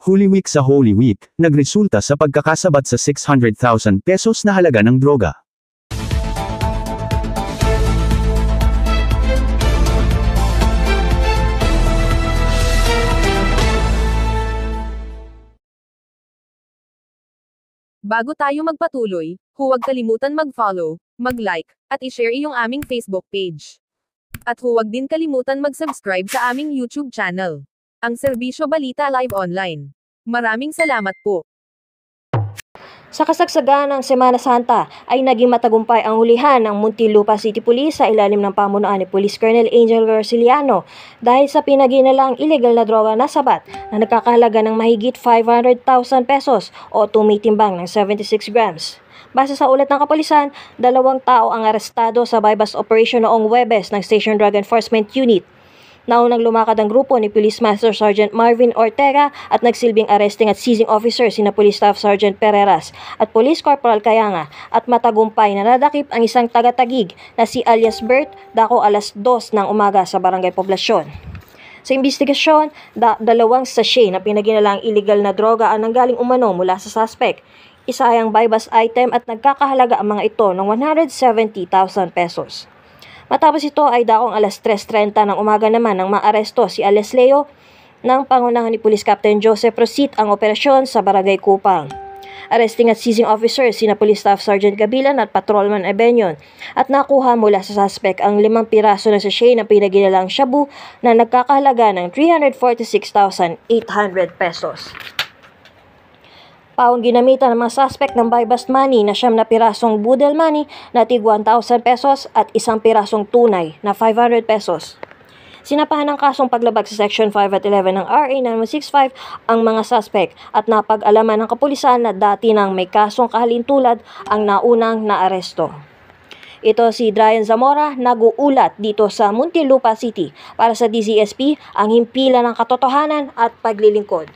Holy Week sa Holy Week, nagresulta sa pagkakasabat sa 600,000 pesos na halaga ng droga. Bago tayo magpatuloy, huwag kalimutan mag-follow, mag-like, at i-share iyong aming Facebook page. At huwag din kalimutan mag-subscribe sa aming YouTube channel, ang Serbisyo Balita Live Online. Maraming salamat po. Sa kasagsagan ng Semana Santa ay naging matagumpay ang hulihan ng Muntinlupa City Police sa ilalim ng pamunuan ni Police Colonel Angel Garciliano dahil sa pinaginalang illegal na droga na sabat na nagkakahalaga ng mahigit 500,000 pesos o tumitimbang ng 76 grams. Base sa ulat ng kapulisan, 2 tao ang arestado sa bypass operation noong Huwebes ng Station Drug Enforcement Unit. Naunang lumakad ang grupo ni Police Master Sergeant Marvin Ortega at nagsilbing arresting at seizing officer sina Police Staff Sergeant Pereras at Police Corporal Kayanga at matagumpay na nadakip ang isang taga-Taguig na si alias Bert dako alas 2 ng umaga sa Barangay Poblasyon. Sa investigasyon, 2 sachet na pinaginalang illegal na droga ang nanggaling umano mula sa suspect. Isa ay ang bypass item at nagkakahalaga ang mga ito ng 170,000 pesos. Matapos ito ay dakong alas 3:30 ng umaga naman nang maaresto si alias Leo ng pangunahan ni Police Captain Joseph Rosit ang operasyon sa Barangay Kupang. Arresting at seizing officers sina Police Staff Sergeant Gabilan at Patrolman Ebenyon at nakuha mula sa suspect ang 5 piraso ng sachet na pinaginalang shabu na nagkakahalaga ng 346,800 pesos. Paong ginamitan ng mga suspect ng bypass money na 9 na pirasong budel money na tig 1,000 pesos at 1 pirasong tunay na 500 pesos. Sinapahan ng kasong paglabag sa Section 5 at 11 ng RA 9165 ang mga suspect at napag-alaman ng kapulisan na dati nang may kasong kahalintulad ang naunang naaresto. Ito si Dryan Zamora, nag-uulat dito sa Muntinlupa City para sa DZSP, ang himpilan ng katotohanan at paglilingkod.